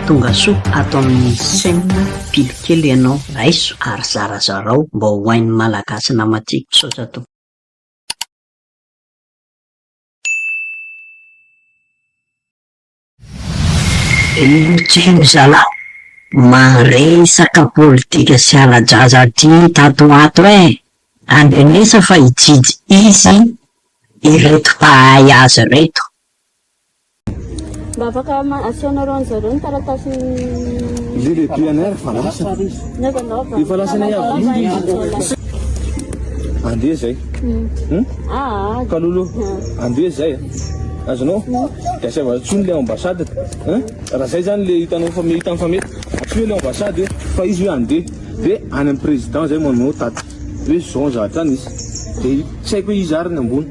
tonga soa ato amin'ny saina pilikely ianao raiso ary zarazarao mba ho hain'ny malagasy namatiako saotra to. Tseno zalahy maresaka politika sy ala-jaza ty tato ato andrenesa fa hijijy izy ireto mpahay azy reto. Mba afaka asianareo an'zareo ny taratasy le PNR falasa efa lasany andeha zay kalolo andeha zay azonao de asiava tsony le ambassade raha zay zany le hitanao fa hitan'ny fa mety atsy le ambassade fa izy hoe andeha de any amin'ny président zay manao taty hoe zao zavatra any izy de tsy haiko hoe izy ary ny ambony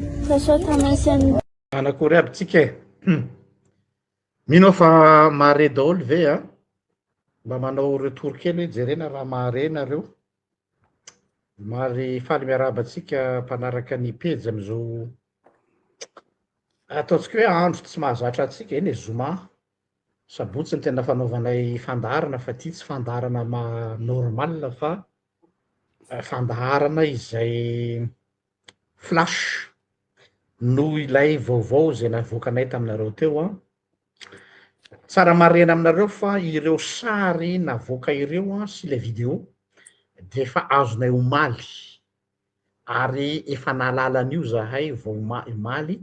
anakory aby tsika mino fa mahare daholo ve mba manao retour kely hoe jerena raha mahare nareo mary faly miarabantsika mpanaraka ny pejy am'izao ataontsika hoe andro tsy mahazatra atsika eny zoma sabotsy ny tena fanaovanay fandarana fa ty tsy fandarana normal fa fandarana izay flash no ilay vaovao zay navoakanay taminareo teo tsara marena aminareo fa ireo sary navoaka ireo sy le video de efa azonay omaly ary efa nahalalany io zahay vao omaly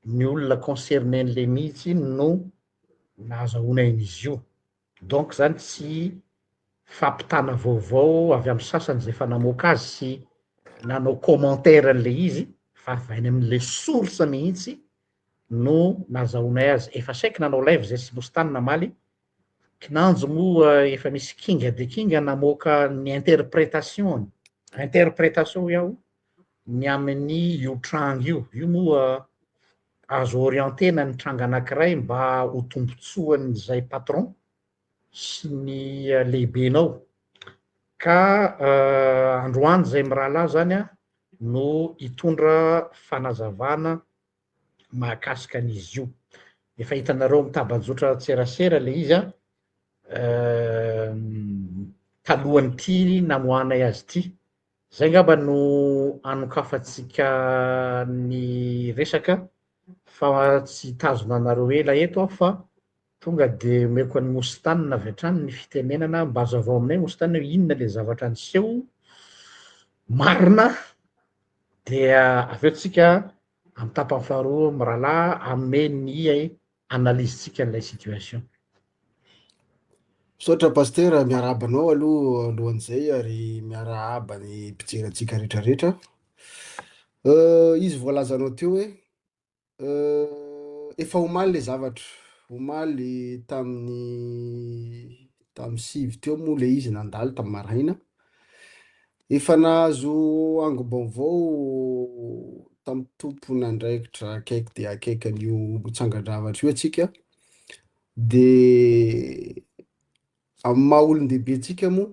ny olona concerné n'le mihitsy no nahazahonain'izy io donc zany tsy fampitana vaovao avy amin'ny sasany zay fa namoaka azy sy nanao commentaire n'le izy fa avainy amin'le source mihitsy no nazahoanay azy efa saiky nanao live zay sy bostany namaly kinanjo moa efa misy kinga de kinga namoaka ny interprétation iaho ny amin'ny io trango io moa azo orientena ny tranga anankiray mba ho tombontsoany zay patron sy ny lehibenao ka androany zay mirahalahy zany no hitondra fanazavana mahakasika an'izy io efa hitanareo mitabajotra tserasera le izy talohany ty namoanay azy ty zay ngamba no anokafatsika ny resaka fa tsy tazona anareo ela eto fa tonga de meko any mositany avy hatrany ny fitenenana mba azavao aminay mositany hoe inona le zavatra niseho marina de aveo tsika amin'ny tapany faharoa mirahalahy ame ny analyse-tsika n'ilay situation. Sotra pasteur miarabanao alohan'izay ary miarahaba ny mpijery antsika rehetrarehetra. Izy voalazanao teo hoe efa omaly le zavatra omaly tamin'ny sivy teo moa le izy nandalo tamin'ny maraina efa nahazo angom-baovao tamin'ny tompona andraikitra akaiky de akaiky an'io tsangan-javatra io atsika de amin'ny maha olon-dehibe tsika moa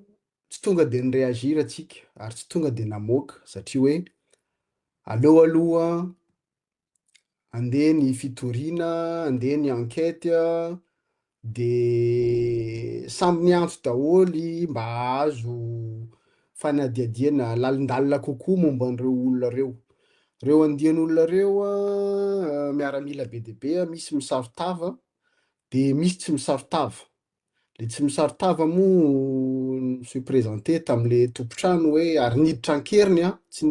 tsy tonga de nireagira atsika ary tsy tonga de namoaka satria hoe aleo aloha andeha ny fitoriana andeha ny enquête de samby miantso daholy mba azo fanadiadiana lalindalina kokoa momba an'ireo olona reo andian'olona reo miaramila be dehibe misy misarotava de misy tsy misarotava le tsy misarotava moa se présenté tam'le tompotrano hoe ary niditra ankeriny tsy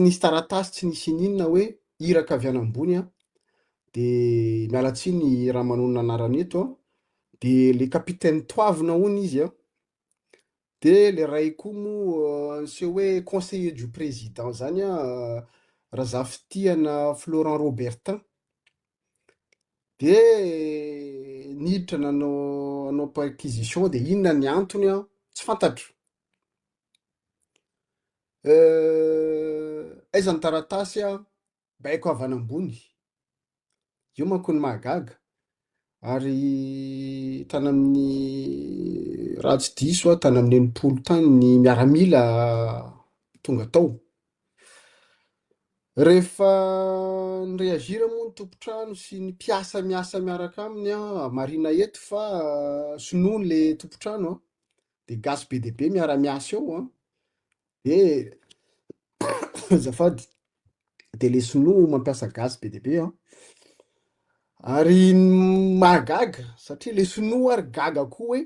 nisy taratasy tsy nisy ininona hoe iraka avy any ambony de mialatsiny raha manao anarany eto de le capitaine Toavina hono izy de le ray koa moa se hoe conseiller du président zany Razafitiana Florent Robertin de niditra nanao perquisition de inona ny antony tsy fantatro aiza ny taratasy baiko avy any ambony io manko ny mahagaga ary tany amin'ny raha tsy diso tany amin'ny enimpolo tany ny miaramila tonga tao Rehefa nireagira moa ny tompotrano sy ny mpiasa miasa miaraka aminy marina eto fa sonoiny le tompotrano de gasy be dia be miara-miasa eo de azafady de le sinoa mampiasa gasy be dia be ary mahagaga satria le sinoa ary gaga koa hoe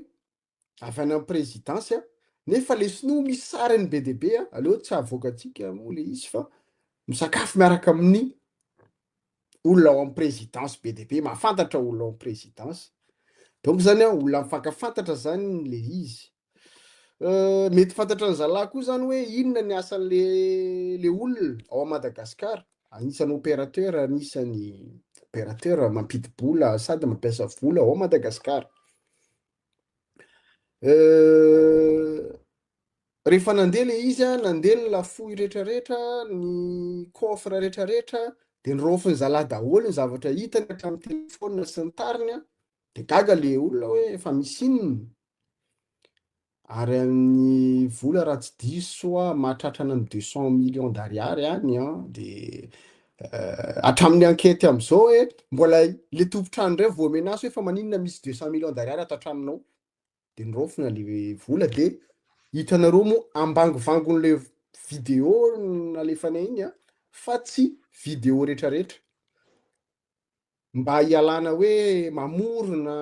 avy any amin'ny présidence nefa le sinoa misy sariny be dia be aleo tsy avoakatsika moa le izy fa misakafo miaraka amin'ny olona ao amin'ny présidence be dia be mahafantatra olona ao amin'ny présidence donc zany olona mifankafantatra zany le izy mety fantatra ny zalahy koa zany hoe inona ny asan'le le olona ao Madagasikara anisany opérateur mampidi-bola sady mampiasa vola ao Madagasikara rehefa nandeha le izy nandeha ny lafoy rehetrarehetra ny coffre rehetrarehetra de nirofiny zalahy daholo ny zavatra hitany hatramin'ny telefona sy ny tariny de gaga le olona hoe efa misy inona ary amin'ny vola raha tsy diso mahatratrana ny 200 millions d'ariary any de hatramin'ny ankety am'izao hoe mbola le tompotrano ndray vao menaso hoe fa maninona misy 200 millions d'ariary ato an-tranonao de nirofina le vola de hitanareo moa ambangivangon'le vidéo nalefana iny fa tsy vidéo rehetrarehetra mba hialana hoe mamorona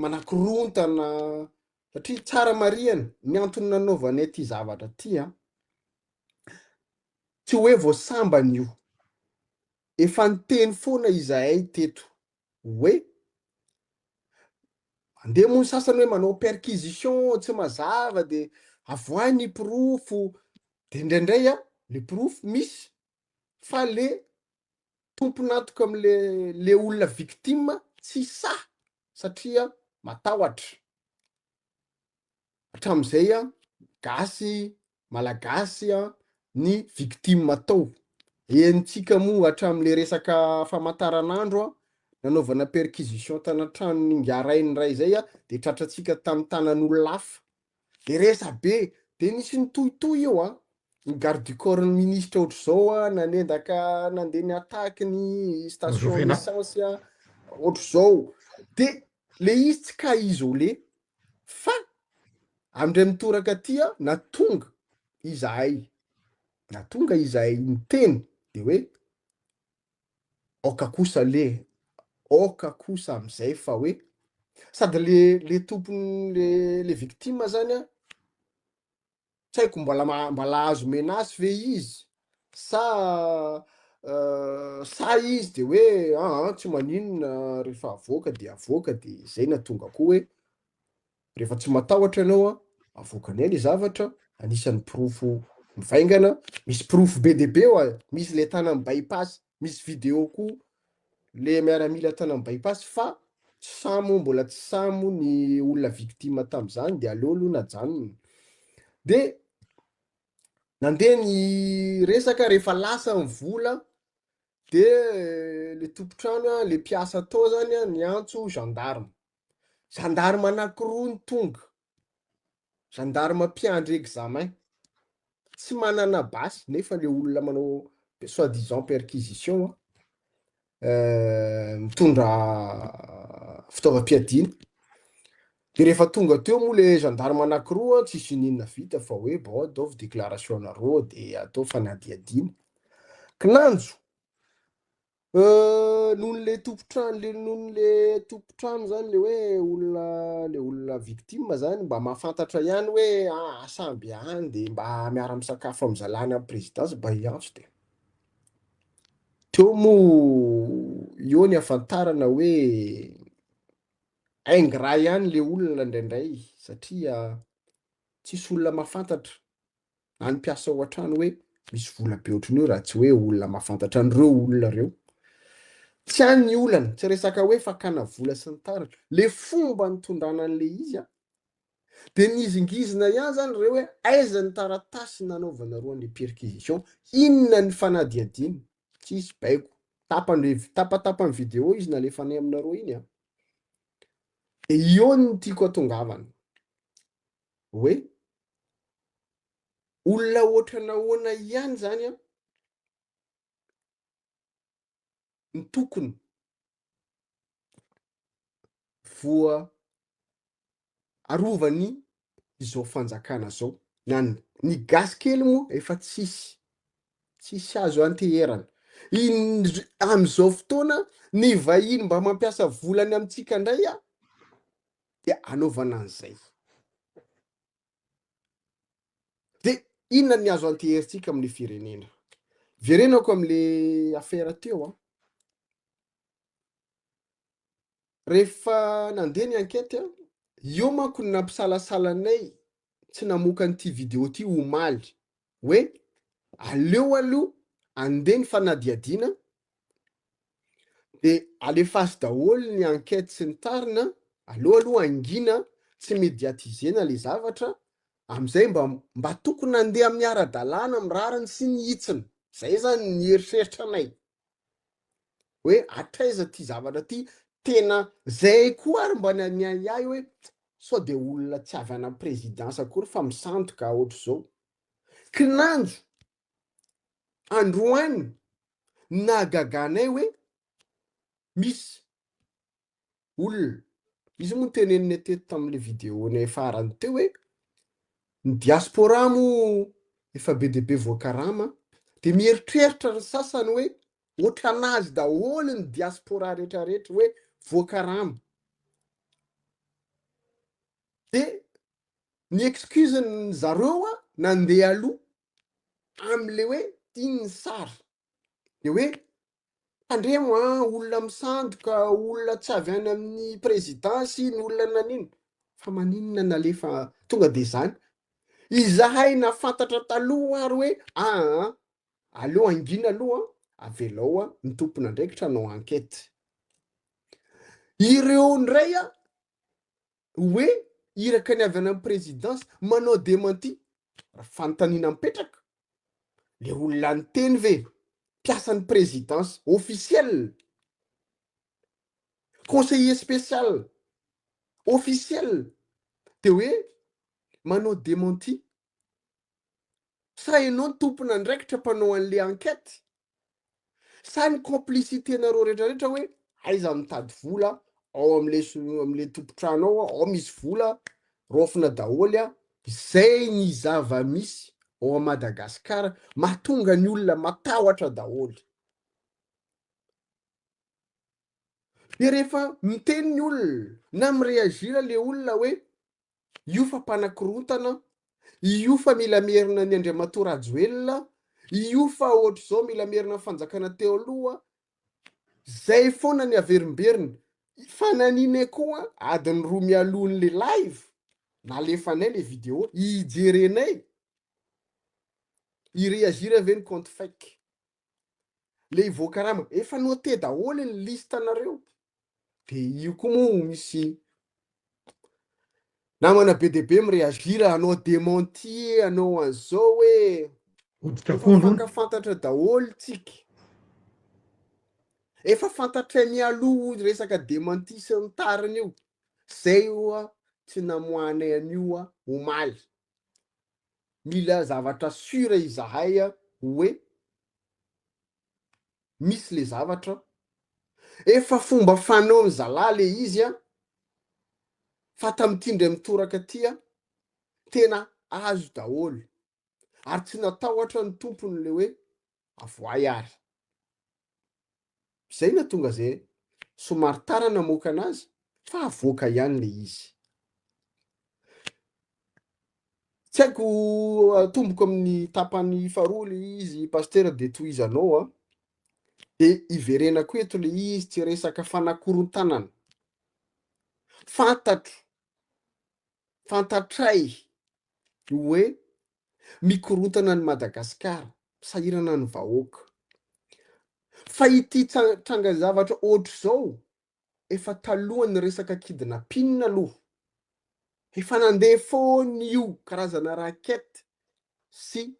manakorontana satria tsara mariana ny antony nanaovanay ty zavatra ty tsy hoe voasambana io efa niteny foana izahay teto hoe andeha moa ny sasany hoe manao perquisition tsy mazava de avoay ny pirofo de indraindray le pirofo misy fa le tomponatoka am'le olona victime tsy satria matahotra hatramin'izay gasy malagasy ny victime tao enitsika moa hatramin'le resaka famantaranandro nanaovana perquisition tanatrano ningarainy ray zay de tratratsika tamin'ny tanan'olo lafa de resa be de nisy nitohitohy io ny garde du corps ny ministre ohatr'izao nanendaka nandeha ny attaque ny station essence ohatr'izao de le izy tsy ka izy o le fa amindray mitoraka aty natonga izahay niteny de hoe oka kosa oka kosa am'izay fa hoe sady le tompony le victime zany tsy haiko mbola azo menasy ve izy sa izy de hoe tsy maninona rehefa avoaka de zay natonga koa hoe rehefa tsy matahotra ianao avoakanay le zavatra anisan'ny pirofo mivaingana misy pirofo be dia be misy le tana amin'ny bypass misy vidéo koa le miaramila tana amin'ny bypass fa mbola tsy samo ny olona victime tam'izany de aleo aloha najanony de nandeha ny resaka rehefa lasa ny vola de le tompotrano le mpiasa tao zany ny antso gendarme anankiroa ny tonga gendarme mpiandry examen tsy manana basy nefa le olona manao soi-disant perquisition mitondra fitaovam-piadiana de rehefa tonga teo moa le gendarme anankiroa tsisy ninona vita fa hoe bon ataovy déclaration nareo de atao fanadihadiana kinanjo nohon' le tompotrano zany le hoe olona victime zany mba mahafantatra ihany hoe samby any de mba miara misakafo am'zalany amin'ny présidence mba hiantso de teo moa eo ny afantarana hoe aingra ihany le olona indraindray satria tsisy olona mahafantatra na ny mpiasa ao an-trano hoe misy vola be ohatran'io raha tsy hoe olona mahafantatra an'ireo olona reo tsy any ny olana tsy resaka hoe fakana vola sy ny taratra le fomba nitondrana an'le izy de nizingizina ihany zany reo hoe aiza ny taratasy nanaovana roa ny perquisition inona ny fanadihadiana tsisy baiko tapatapany vidéo izy nalefanay aminareo iny de io ny tiako atongavana hoe olona ohatry nahoana ihany zany ny tokony voa arovany izao fanjakana zao. Ny gasy kely moa efa tsisy azo anteherana. Am'izao fotoana ny vahiny mba mampiasa volany amitsika ndray de anaovana an'izay. De inona ny azo anteherintsika amin'ny firenena? Verenako am'le affaire teo rehefa nandeha ny ankety io manko ny nampisalasalanay tsy namoaka an'ity vidéo ty omaly hoe aleo aloha andeha ny fanadihadiana de alefaso daholo ny ankety sy ny tarina, aloha angina tsy mediatisena le zavatra am'izay mba tokony andeha amin'ny ara-dalàna amin'ny rariny sy ny hitsiny. Zay zany ny eritreritra anay hoe atraiza ty zavatra ty tena zay koa ary mba niay hoe sao de olona tsy avy ana présidence akory fa misandoka ohatr'izao. Kinanjo androany nahagaganay hoe misy olona izy moa teneniny teto tamin'le vidéonay farany teo hoe ny diaspora mo efa be de be voakarama de mieritreritra ny sasany hoe ohatranazy daholo ny diaspora rehetrarehetra hoe voakarama. De ny excuse-ny zareo nandeha aloha am'le hoe iny sary de hoe tandremo olona misandoka, olona tsy avy any amin'ny présidence, ny olona nanino. Fa maninona nalefa tonga de zany? Izahay nafantatra taloha ary hoe aleo angina aloha avelao ny tompony andraikitra hanao enquête. Ireo ndray hoe iraka ny avy any amin'ny présidence manao démenti. Fanontaniana mipetraka le olona ny teny ve mpiasan'ny présidence officiel, conseiller spécial officiel de hoe manao démenti. Sa ianao ny tompony andraikitra mpanao an'le enquête? Sa ny complicité nareo rehetrarehetra hoe aiza mitady vola ao am'le tompotrano ao misy vola rofina daholo zay ny zava-misy ao Madagasikara mahatonga ny olona matahotra daholo. De rehefa miteny ny olona na mireagira le olona hoe io fa mpanakorontana, io fa mila merina ny Andriamatoa Rajoelina, io fa ohatr'izao mila merina fanjakana teo aloha, zay foana ny averimberiny. Fananine koa adiny 2 mialohan'le live nalefanay le vidéo ijerenay ireagira ve ny compte fake le voakarama efa noté daholo ny lista nareo. De io koa moa misy namana be de be mireagira anao démenti anao an'izao hoe efa fankafantatra daholo tsika, efa fantatra mialoha resaka démenti sy ny tariny io. Zay tsy namoanay an'io omaly. Mila zavatra sura izahay hoe misy le zavatra efa fomba fanao ny zala le izy fa tamitindry mitoraka tia tena azo daholo ary tsy natahotra ny tompony le hoe avoay ary. Zay na tonga zay somary tara namoaka anazy fa avoaka ihany le izy. Tsy haiko atomboka amin'ny tapany faharoa le izy pasteur de tohizanao de iverenako eto le izy tsy resaka fanakorontanana. Fantatray hoe mikorontana ny Madagasikara, sahirana ny vahoaka. Fa ity tranga zavatra ohatr'izao efa talohan'ny resaka kidnapping aloha. Efa nandeha foana io karazana raquette sy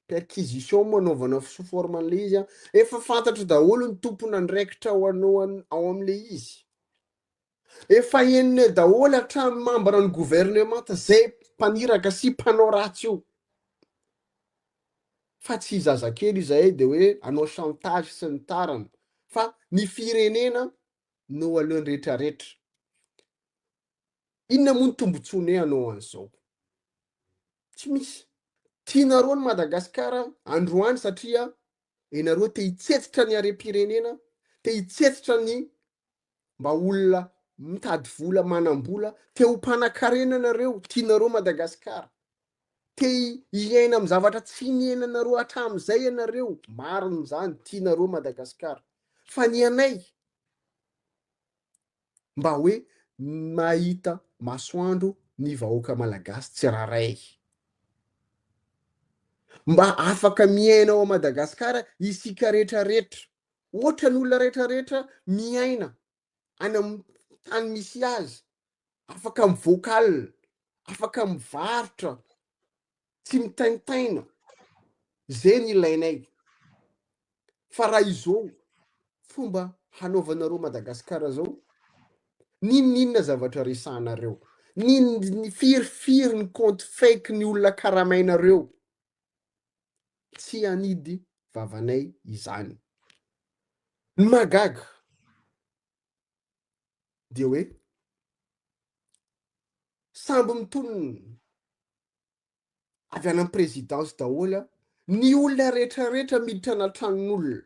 perquisition manaovana forman'le izy efa fantatra daholo ny tompony andraikitra ao am'le izy. Efa henonay daholo hatramin'ny membre ny gouvernement zay mpaniraka sy mpanao ratsy io. Fa tsy zazakely izahay de hoe anao chantage sy ny tarany. fa ny firenena no alohan'ny rehetrarehetra. Inona moa ny tombontsoany anao an'izao? Tsy misy. Tianareo ny Madagasikara androany satria ianareo te hitsetitra ny harem-pirenena, te hitsetitra ny mba olona mitady vola manam-bola, te ho mpanan-karena anareo, tianareo Madagasikara. Te hiaina amin'ny zavatra tsy niainanareo hatramin'izay ianareo, marina zany, tianareo Madagasikara. Fa ny anay mba hoe mahita masoandro ny vahoaka malagasy tsirairay. Mba afaka miaina ao Madagasikara isika rehetrarehetra. Ohatra ny olona rehetrarehetra miaina any amin'ny tany misy azy, afaka mivoaka alina, afaka mivarotra, tsy mitaintaina. Zay ny ilainay. Fa raha izao fomba hanaovanareo Madagasikara zao, ninona zavatra resahanareo? Ny firifiry ny compte fake ny olona karamainareo? Tsy anidy vavanay izany. Ny magaga dia hoe samby mitonona avy any amin'ny présidence daholo, ny olona rehetrarehetra miditra anatranon'olona.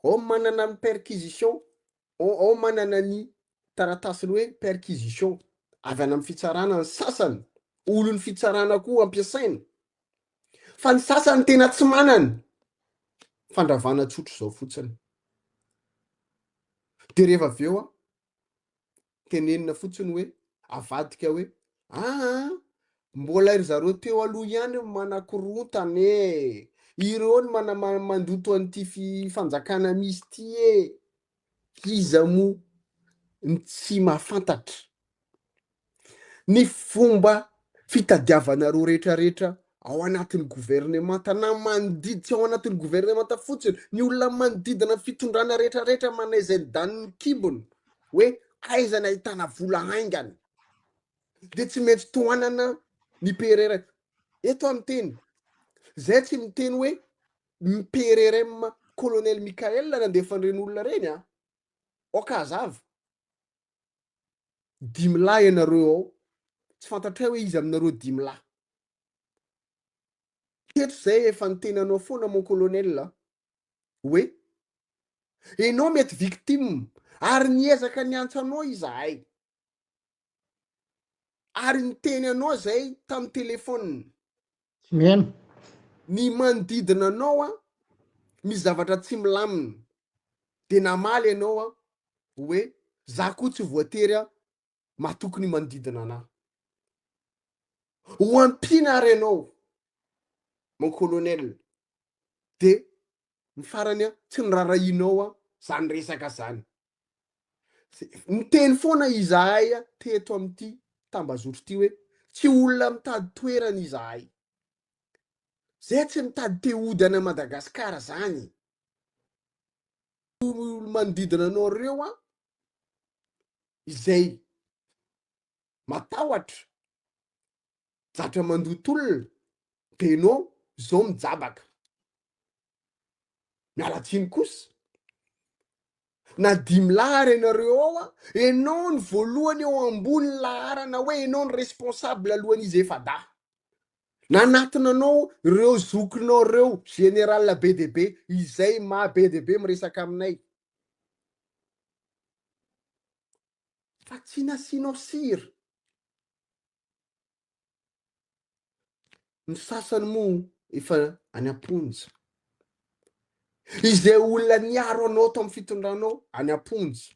Ao manana ny perquisition, ao manana ny taratasiny hoe perquisition avy any amin'ny fitsarana, ny sasany olon'ny fitsarana koa ampiasaina. Fa ny sasany tena tsy manana, fandravana tsotra zao fotsiny. De rehefa avy eo tenenina fotsiny hoe avadika hoe mbola ry zareo teo aloha ihany manakorontana e, ireo ny mandoto an'ity fanjakana misy ty e. Iza mo ny tsy mahafantatra ny fomba fitadiavanareo rehetrarehetra ao anatin'ny gouvernemanta na manodiditra ao anatin'ny gouvernemanta fotsiny, ny olona manodidina fitondrana rehetrarehetra manaiza ny daniny kibony hoe aiza ny ahitana vola haingana, de tsy maintsy tohanana ny PRRM. Eto amin'ny teny zay tsy miteny hoe ny PRRM colonel Mikael nandefan'ireny olona reny okazava 5 lahy ianareo ao, tsy fantatray hoe izy aminareo 5 lahy. Teto zay efa nitenanao foana mon colonel hoe enao mety victime ary niezaka niantsanao izahay, ary niteny anao zay tamin'ny telefônina miaino ny manodidina anao mizavatra tsy milamina, de namaly ianao hoe za koa tsy voatery matokony manodidina anahy. Ho ampina ary ianao mon colonel, de ny farany tsy nirarahinao zany resaka zany. Niteny foana izahay teto amin'ity tambazotro ty hoe tsy olona mitady toerana izahay, zay tsy mitady te hody any Madagasikara zany. Manodidina anao reo izay matahotra zatra mandoto olona, de enao zao mijabaka. Mialatsiny kosa na 5 lahy ianareo ao, enao ny voalohany eo ambony laharana hoe enao ny responsable alohan'izy efa da. Nanatona anao reo zokinao reo général be de be, izay maha be de be miresaka aminay. Fa tsy nasianao sira. Ny sasany moa efa any am-ponja. Izay olona niaro anao tao amin'ny fitondranao any am-ponja.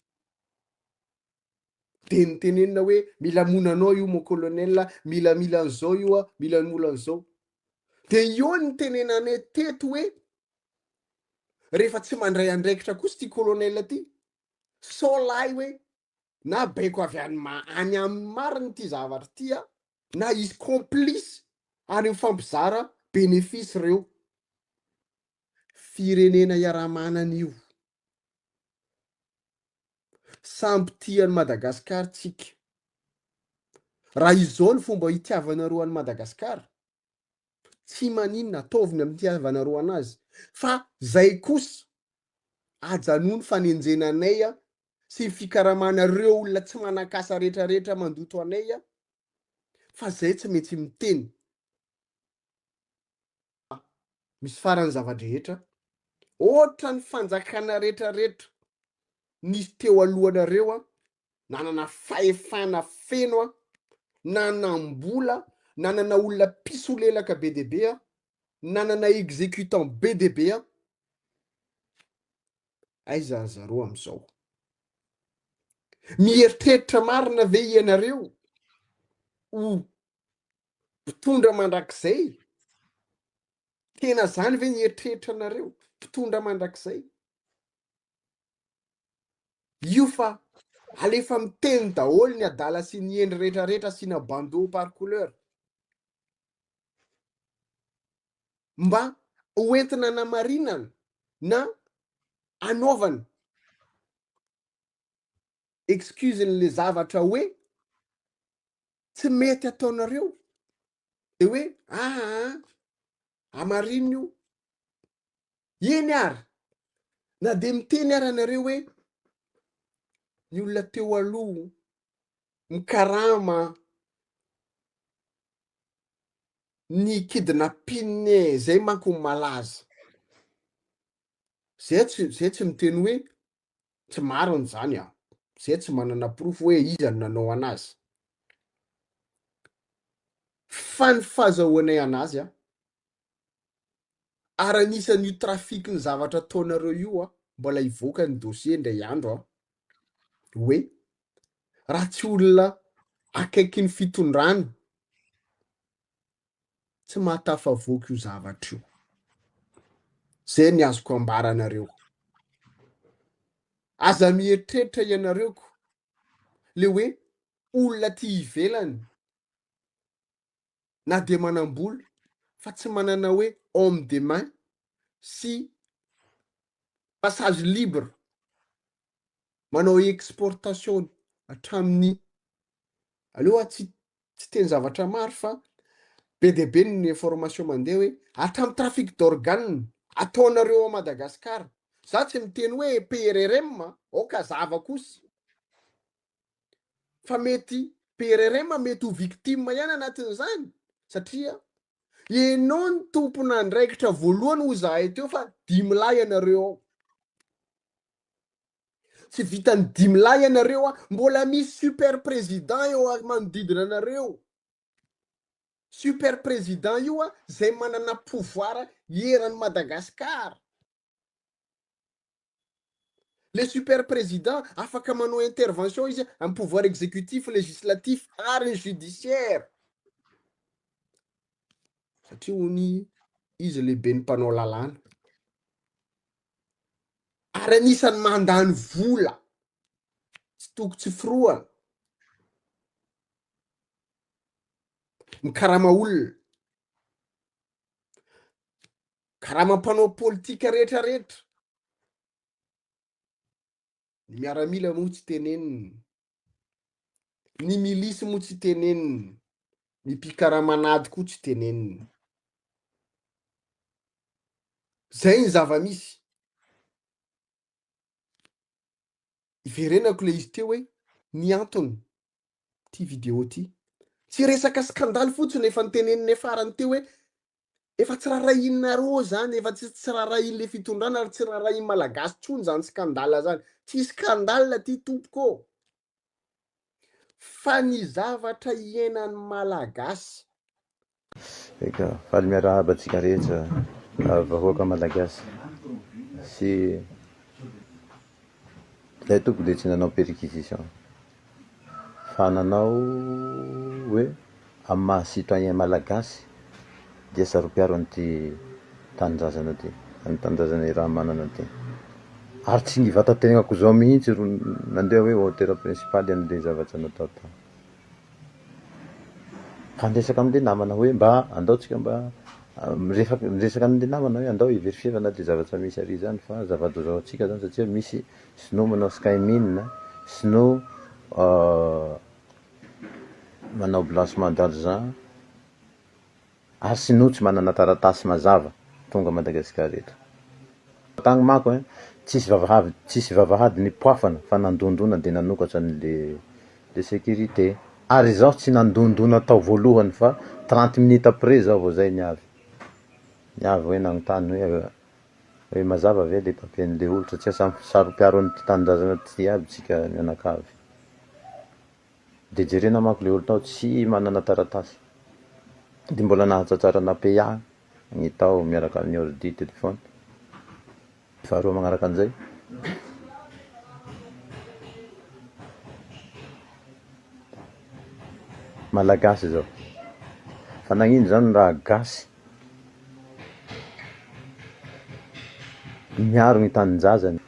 De nitenenina hoe mila monanao io mon colonel, mila an'izao io mila mola an'izao. De io ny tenenanay teto hoe rehefa tsy mandray andraikitra kosa ty colonel ty, sao lahy hoe na baiko avy any amin'ny mariny ty zavatra ty na izy complice any amin'ny fampizara bénéfice reo. Firenena iara-manana io, samby tian'ny Madagasikara tsika. Raha izao ny fomba hitiavanareo any Madagasikara, tsy maninona ataovina amin'ny tiavanareo anazy. Fa zay kosa ajanono fanenjenanay a sy fikaramanareo olona tsy manakasa rehetrarehetra mandoto anay a fa zay tsy mety miteny. Misy farany zavadrehetra ohatra ny fanjakana rehetrarehetra nisy teo alohanareo a nanana fahefana feno a nanambola nanana olona pisolelaka be deabe a nanana exécutant be deabe a aiza zareo am'izao mieritreritra marina ve ianareo ho mpitondra mandrakizay tena zany ve nieritreritra anareo mpitondra mandrakizay io fa alefa miteny daholo ny adala sy ny endry rehetrarehetra sy na bandeau par couleur mba hoentina namarinana na anaovana excuse-le zavatra hoe tsy mety ataonareo de hoe amarina io eny ary na de miteny ary anareo hoe ny olona teo aloha mikarama ny kidnapping zay manko malaza zay tsy miteny hoe tsy mariny zany a zay tsy manana proof hoe iza no nanao anazy fa ny fahazahoanay anazy a ary anisan'io trafiky ny zavatra ataonareo io a mbola hivoaka ny dossier ndray andro a hoe raha tsy olona akaiky ny fitondrany tsy mahatafavoaka io zavatra io zay ny azoko ambaranareo aza mieritreritra ianareoko le hoe olona ty ivelany na de manambola fa tsy manana hoe homme de main sy passage libre manao exportation hatramin'ny aleoa tsy teny zavatra maro fa be de be ny information mandeha hoe hatramin'ny trafic d'organe ataonareo a Madagasikara za tsy miteny hoe PRRM oka zava kosa fa mety PRRM mety ho victime ihany anatin'izany satria ianao ny tompona andraikitra voalohany ho zahay teo fa 10 lahy ianareo ao tsy vitany 10 lahy ianareo a mbola misy super président eo manodidina anareo super président io a zay manana pouvoir eran'ny Madagasikara le super président afaka manao intervention izy amin'ny pouvoir exécutif législatif ary judiciaire satria hony izy lehibe ny mpanao lalàna ary anisany mandany vola tsy toko tsy firoana mikarama olona karama mpanao politika rehetrarehetra ny miaramila moa tsy teneniny ny milisy moa tsy teneniny ny mpikaramanady koa tsy teneniny zay ny zava-misy iverenako le izy teo hoe ny antony ty vidéo ty tsy resaka skandaly fotsiny efa niteneniny farany teo hoe efa tsy rarahinareo zany efa tsy rarahin'le fitondrana ary tsy rarahin malagasy tsony zany skandala zany tsy skandala ty tompoko fa ny zavatra iainan'ny malagasy eka faly miarahaba atsika rehetra vahoaka malagasy sy lay tompo de tsy nanao perquisition fa nanao hoe amy maha citoyen malagasy dia saropiaro an'ity tanindrazana ty any tanindrazana raha manana ty ary tsy ny vatategnako zao mihitsy ro nandeha hoe hôtera principaly an'le zavatra natao tao fandresaka am'le namana hoe mba andaotsika mba miresaka am'le namana hoe andao iverifie fa na de zavatra misy ary zany fa zavady zao atsika zany satria misy sino manao skymine sino manao blanchiment d'argent ary sino tsy manana taratasy mazava tonga Madagasikara eto tagny mako tsisy vavahady ny poafana fa nandondona de nanokatra le sécurité. Ary zaho tsy nandondona tao voalohany fa 30 minutes après zaho vao zay niavy hoe nagnontany hoe mazava ve le papien'le olo satria saropiaro an'ty tanindrazana ty aby tsika mianakavy. De jerena manko le olo tao tsy manana taratasy de mbola nahatsatsara napeya ny tao miaraka amin'ny ordi telefony. Faharoa magnaraka an'izay malagasy zao fa nagnino zany raha gasy miaro ny taninjazany.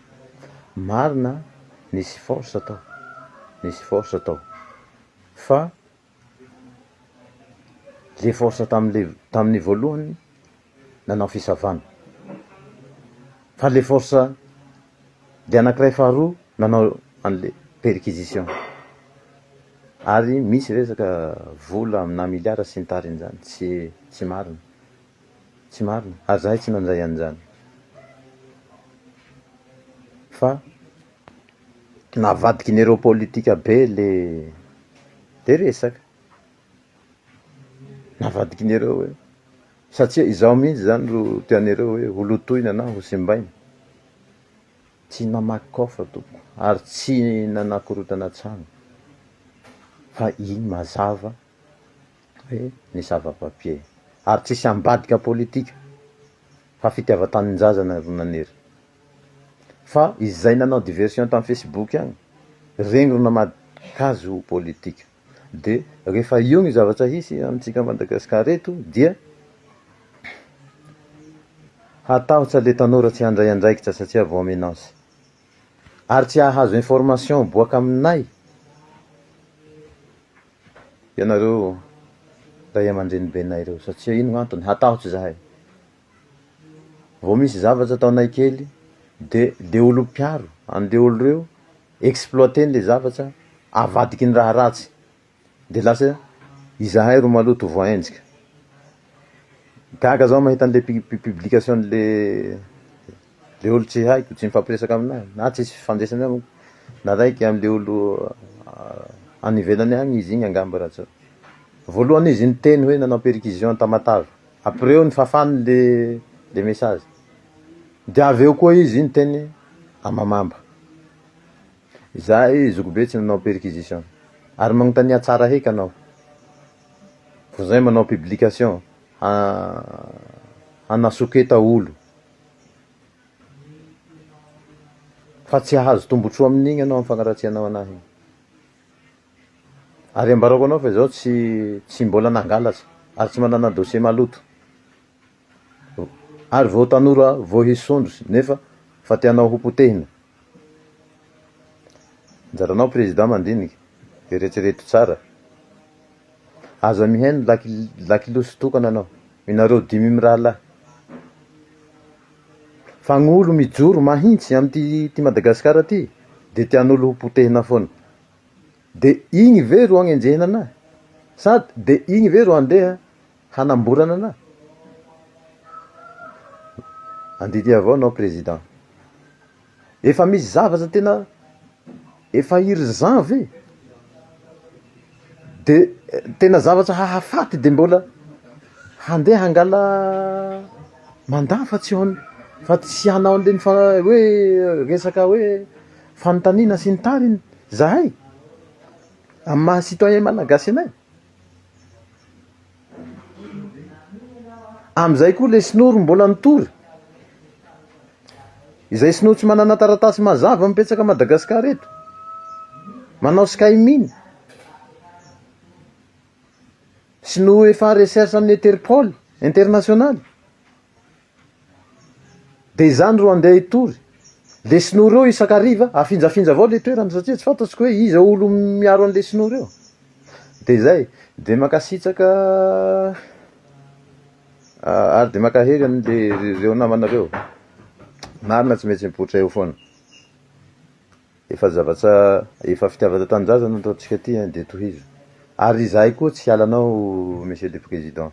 Marina nisy force tao fa le force tamin'ny voalohany nanao fisavana fa le force le anankiray faharoa nanao an'le perquisition. Ary misy resaka vola amina miliara sy ny tariny zany tsy marina ary zahay tsy nanjay an'izany fa navadiky nereo politika be le resaka navadiky nereo hoe satria izao mihitsy zany ro tianereo hoe holotoina na ho simbaina. Tsy namaky coffre tompo ary tsy nanakorotana trano fa iny mazava hoe nisava papier ary tsisy ambadika politika fa fitiava-taninjazana ro nanery. Fa izay nanao diversion tamin'ny Facebook agny regny ro namadikazo politika. De rehefa io ny zavatra hisy amitsika Madagasikara eto dia hatahotra le tanora tsy handray andraikitra satria vao menansy ary tsy hahazo information boaka aminay ianareo ray aman-dreny benay reo satria ino gn'antony hatahotra zahay. Vao misy zavatra ataonay kely de le olo mpiaro an'le olo reo exploiter le zavatra avadiky ny raha ratsy de lasa izahay ro maloto voaenjika. Gaga zao mahita an'le publication le olo tsy haiko tsy mifampiresaka aminahy na tsisy fifandraisana amiko na raiky am'le olo any ivelany agny izy igny angamba raha tsao. Voalohany izy niteny hoe nanao perquisition Tamatave après eo nifafany le message de aveo koa izy niteny Amamamba. Zahay zokobe tsy nanao perquisition ary magnontania tsara heky anao vo zay manao publication hanasoketa olo fa tsy hahazo tombotsoa amin'igny anao mifagnaratsianao anahy. Ary ambarako anao fa zao tsy mbola nangalatry ary tsy manana dossier maloto ary vao tanora vao hisondrotsy nefa fa tianao ho potehina. Anjaranao président mandiniky eretrereto tsara aza miheno lakilosy tokana anao minareo 5 mirahalahy fa gn'olo mijoro mahintsy amty Madagasikara ty de tian'olo ho potehina foana. De igny ve ro agnenjehina anahy sady de igny ve ro andeha hanamborana anahy. Andidy avao anao président efa misy zavatra tena efa urgent ve de tena zavatra hahafaty de mbola handeha hangala mandat fa tsy hanao an'le hoe resaka hoe fanontaniana sy ny tariny zahay amin'ny maha citoyen malagasy anay. Am'izay koa le sinoro mbola nitory izay sinoro tsy manana taratasy mazava mipetsaka Madagasikara eto manao sky mine sino efa recherche amin'ny Interpol international de izany ro andeha hitory le sinoro eo isakariva afinjafinja avao le toerana satria tsy fantatsiko hoe iza olo miaro an'le sinoro eo. De zay de makasitraka ary de makahery an'le reo namanareo marina tsy maintsy mipoitra eo foana efa zavatra efa fitiavata tanindrazana ataotsika ty de tohizo ary izahay koa tsy hialanao monsieur le président.